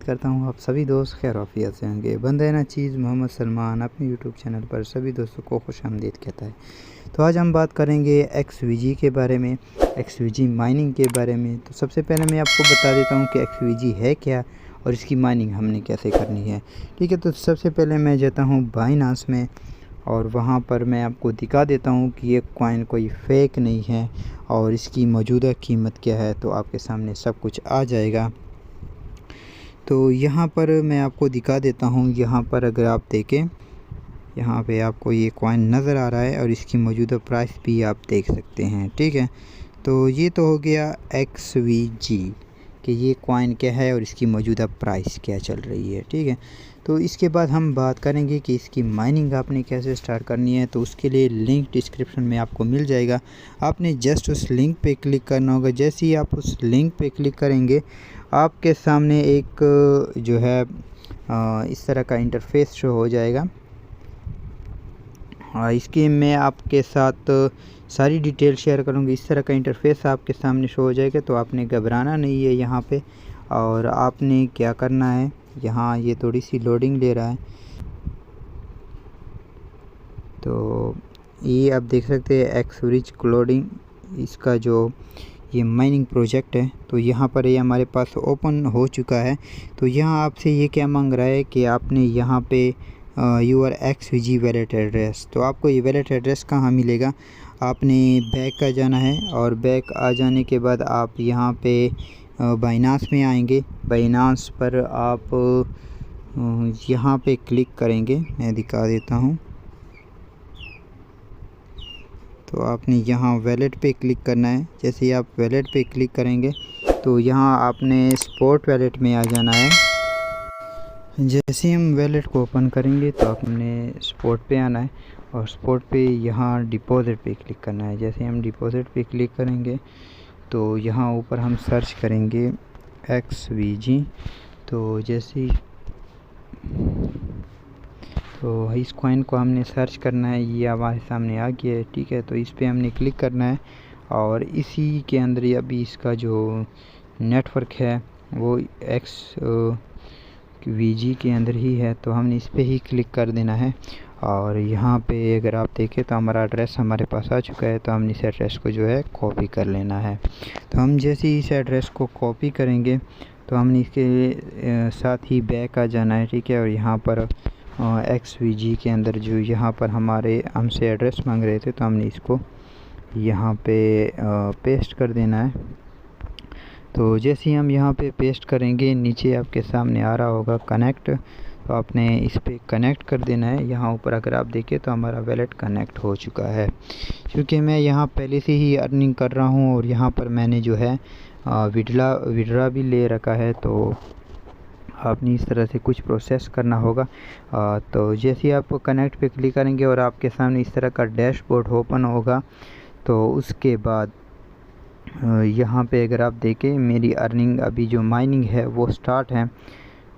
करता हूँ आप सभी दोस्त खैर आफियत से होंगे। बंदे ना चीज़ मोहम्मद सलमान अपने यूट्यूब चैनल पर सभी दोस्तों को खुशामदीद कहता है। तो आज हम बात करेंगे XVG के बारे में, XVG माइनिंग के बारे में। तो सबसे पहले मैं आपको बता देता हूँ कि XVG है क्या और इसकी माइनिंग हमने कैसे करनी है। ठीक है, तो सबसे पहले मैं जाता हूँ बाइनांस में और वहाँ पर मैं आपको दिखा देता हूँ कि ये कॉइन कोई फेक नहीं है और इसकी मौजूदा कीमत क्या है। तो आपके सामने सब कुछ आ जाएगा। तो यहाँ पर मैं आपको दिखा देता हूँ। यहाँ पर अगर आप देखें, यहाँ पे आपको ये कॉइन नज़र आ रहा है और इसकी मौजूदा प्राइस भी आप देख सकते हैं। ठीक है, तो ये तो हो गया XVG कि ये कॉइन क्या है और इसकी मौजूदा प्राइस क्या चल रही है। ठीक है, तो इसके बाद हम बात करेंगे कि इसकी माइनिंग आपने कैसे स्टार्ट करनी है। तो उसके लिए लिंक डिस्क्रिप्शन में आपको मिल जाएगा। आपने जस्ट उस लिंक पे क्लिक करना होगा। जैसे ही आप उस लिंक पे क्लिक करेंगे आपके सामने एक जो है इस तरह का इंटरफेस शो हो जाएगा। इसकी मैं आपके साथ सारी डिटेल शेयर करूँगी। इस तरह का इंटरफेस आपके सामने शो हो जाएगा। तो आपने घबराना नहीं है यहाँ पे, और आपने क्या करना है, यहाँ ये थोड़ी सी लोडिंग ले रहा है। तो ये आप देख सकते हैं XVG क्लोडिंग, इसका जो ये माइनिंग प्रोजेक्ट है। तो यहाँ पर ये हमारे पास ओपन हो चुका है। तो यहाँ आपसे ये क्या मांग रहा है कि आपने यहाँ पे यूर XVG वैलेट एड्रेस। तो आपको ये वैलेट एड्रेस कहाँ मिलेगा, आपने बैक आ जाना है और बैक आ जाने के बाद आप यहाँ पे बाइनांस में आएंगे। बाइनांस पर आप यहाँ पे क्लिक करेंगे, मैं दिखा देता हूँ। तो आपने यहाँ वैलेट पे क्लिक करना है। जैसे ही आप वैलेट पे क्लिक करेंगे तो यहाँ आपने स्पॉट वैलेट में आ जाना है। जैसे हम वैलेट को ओपन करेंगे तो आपने स्पॉट पे आना है और स्पॉट पे यहाँ डिपॉज़िट पे क्लिक करना है। जैसे हम डिपॉज़िट पे क्लिक करेंगे तो यहाँ ऊपर हम सर्च करेंगे XVG। तो जैसे तो इस कॉइन को हमने सर्च करना है, ये हमारे सामने आ गया है। ठीक है, तो इस पे हमने क्लिक करना है और इसी के अंदर ही अभी इसका जो नेटवर्क है वो XVG के अंदर ही है। तो हमने इस पे ही क्लिक कर देना है और यहाँ पे अगर आप देखें तो हमारा एड्रेस हमारे पास आ चुका है। तो हमने इस एड्रेस को जो है कॉपी कर लेना है। तो हम जैसे ही इस एड्रेस को कॉपी करेंगे तो हमने इसके साथ ही बैक आ जाना है। ठीक है, और यहाँ पर XVG के अंदर जो यहाँ पर हमसे एड्रेस मांग रहे थे तो हमने इसको यहाँ पे पेस्ट कर देना है। तो जैसे ही हम यहाँ पे पेस्ट करेंगे नीचे आपके सामने आ रहा होगा कनेक्ट। तो आपने इस पे कनेक्ट कर देना है। यहाँ ऊपर अगर आप देखें तो हमारा वैलेट कनेक्ट हो चुका है। क्योंकि मैं यहाँ पहले से ही अर्निंग कर रहा हूँ और यहाँ पर मैंने जो है विड्रा भी ले रखा है। तो आपने इस तरह से कुछ प्रोसेस करना होगा। तो जैसे ही आप कनेक्ट पे क्लिक करेंगे और आपके सामने इस तरह का डैशबोर्ड ओपन होगा तो उसके बाद यहाँ पे अगर आप देखें मेरी अर्निंग अभी जो माइनिंग है वो स्टार्ट है।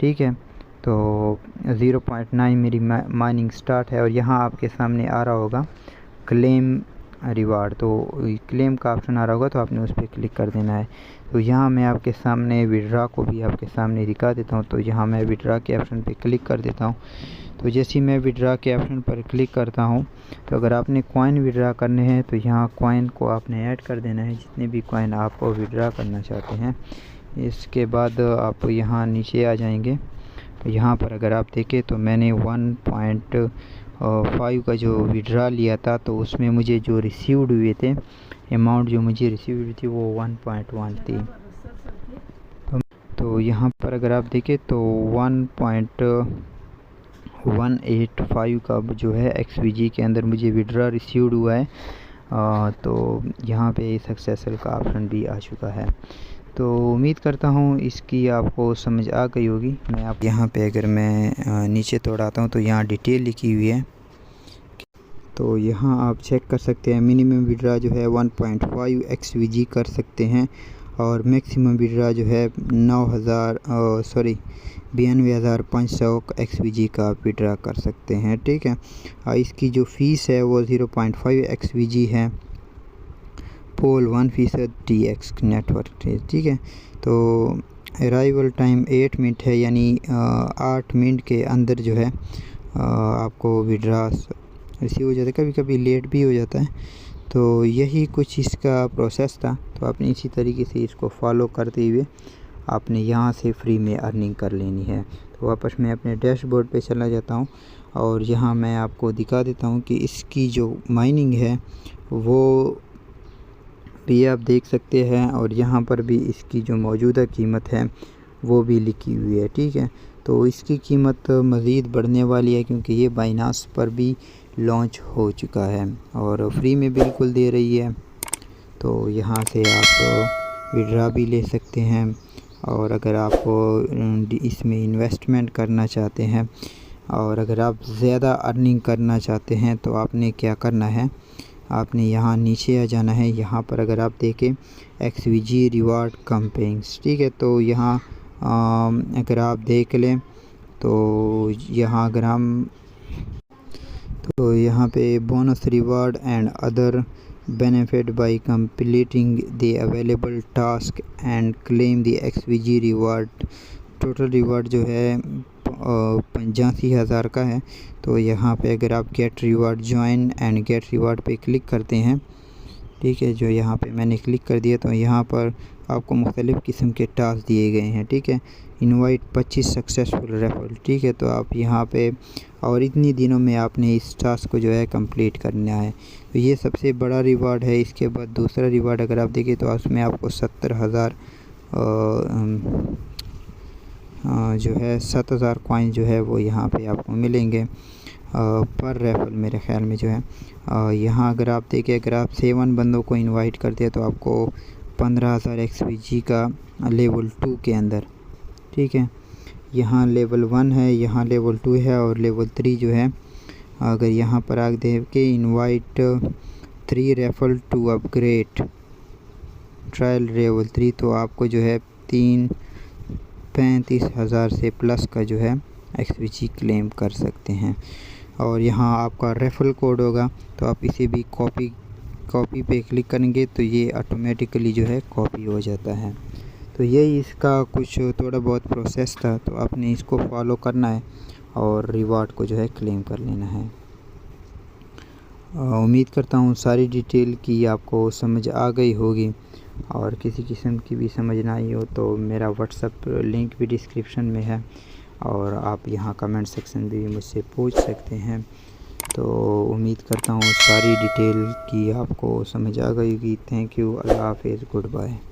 ठीक है, तो 0.9 मेरी माइनिंग स्टार्ट है और यहाँ आपके सामने आ रहा होगा क्लेम रिवार्ड। तो क्लेम का ऑप्शन आ रहा होगा तो आपने उस पर क्लिक कर देना है। तो यहाँ मैं आपके सामने विड्रा को भी आपके सामने दिखा देता हूँ। तो यहाँ मैं विड्रा के ऑप्शन पे क्लिक कर देता हूँ। तो जैसे ही मैं विड्रा के ऑप्शन पर क्लिक करता हूँ तो अगर आपने कॉइन विड्रा करने हैं तो यहाँ कॉइन को आपने ऐड कर देना है, जितने भी कॉइन आप विड्रा करना चाहते हैं। इसके बाद आप यहाँ नीचे आ जाएंगे। तो यहाँ पर अगर आप देखें तो मैंने 1.5 का जो विड्रा लिया था तो उसमें मुझे जो रिसीव्ड हुए थे, अमाउंट जो मुझे रिसीव हुई थी वो 1.1 थी। तो यहाँ पर अगर आप देखें तो 1.185 का जो है XVG के अंदर मुझे विड्रा रिसीव्ड हुआ है। तो यहाँ पे सक्सेसफुल का ऑप्शन भी आ चुका है। तो उम्मीद करता हूँ इसकी आपको समझ आ गई होगी। मैं आप यहाँ पे अगर मैं नीचे थोड़ा आता हूँ तो यहाँ डिटेल लिखी हुई है। तो यहाँ आप चेक कर सकते हैं मिनिमम विड्रा जो है 1.5 XVG कर सकते हैं और मैक्सिमम विड्रा जो है 92,500 XVG का आप विड्रा कर सकते हैं। ठीक है, इसकी जो फ़ीस है वो 0.5 XVG है। पोल 1% TX नेटवर्क। ठीक है, तो अराइवल टाइम 8 मिनट है, यानी 8 मिनट के अंदर जो है आपको विड्रा रिसीव हो जाता है। कभी कभी लेट भी हो जाता है। तो यही कुछ इसका प्रोसेस था। तो आपने इसी तरीके से इसको फॉलो करते हुए आपने यहाँ से फ्री में अर्निंग कर लेनी है। तो वापस मैं अपने डैशबोर्ड पे चला जाता हूँ और यहाँ मैं आपको दिखा देता हूँ कि इसकी जो माइनिंग है वो भी आप देख सकते हैं, और यहाँ पर भी इसकी जो मौजूदा कीमत है वो भी लिखी हुई है। ठीक है, तो इसकी कीमत मज़ीद बढ़ने वाली है क्योंकि ये बाइनास पर भी लॉन्च हो चुका है और फ्री में बिल्कुल दे रही है। तो यहाँ से आप विड्रा भी ले सकते हैं, और अगर आप इसमें इन्वेस्टमेंट करना चाहते हैं और अगर आप ज़्यादा अर्निंग करना चाहते हैं तो आपने क्या करना है, आपने यहाँ नीचे आ जाना है। यहाँ पर अगर आप देखें XVG रिवार्ड कैंपेन्स, ठीक है, तो यहाँ अगर आप देख लें तो यहाँ अगर हम यहाँ पे bonus reward and other benefit by completing the available task and claim the XVG reward. Total reward जो है 85,000 का है। तो यहाँ पे अगर आप get reward join and get reward पे क्लिक करते हैं, ठीक है, जो यहाँ पे मैंने क्लिक कर दिया, तो यहाँ पर आपको मुख्तलिफ़ किस्म के टास्क दिए गए हैं। ठीक है, इनवाइट 25 सक्सेसफुल रेफरल, ठीक है, तो आप यहाँ पे और इतनी दिनों में आपने इस टास्क को जो है कंप्लीट करना है। तो ये सबसे बड़ा रिवार्ड है। इसके बाद दूसरा रिवार्ड अगर आप देखें तो उसमें आपको 70,000 जो है 7,000 कॉइन जो है वो यहाँ पे आपको मिलेंगे पर रेफरल मेरे ख़्याल में जो है। यहाँ अगर आप देखें, अगर आप 7 बंदों को इनवाइट करते हैं तो आपको 15,000 XVG का लेवल 2 के अंदर। ठीक है, यहाँ लेवल 1 है, यहाँ लेवल 2 है और लेवल 3 जो है, अगर यहाँ पर आप देखें invite 3 referral to upgrade trial level 3, तो आपको जो है 35,000 से प्लस का जो है XVG क्लेम कर सकते हैं। और यहाँ आपका रेफरल कोड होगा, तो आप इसे भी कॉपी पे क्लिक करेंगे तो ये ऑटोमेटिकली जो है कॉपी हो जाता है। तो यही इसका कुछ थोड़ा बहुत प्रोसेस था। तो आपने इसको फॉलो करना है और रिवार्ड को जो है क्लेम कर लेना है। उम्मीद करता हूँ सारी डिटेल की आपको समझ आ गई होगी, और किसी किस्म की भी समझ ना आई हो तो मेरा व्हाट्सएप लिंक भी डिस्क्रिप्शन में है, और आप यहाँ कमेंट सेक्शन भी मुझसे पूछ सकते हैं। तो उम्मीद करता हूँ सारी डिटेल की आपको समझ आ गई होगी। थैंक यू, अल्लाह हाफ़िज़, गुड बाय।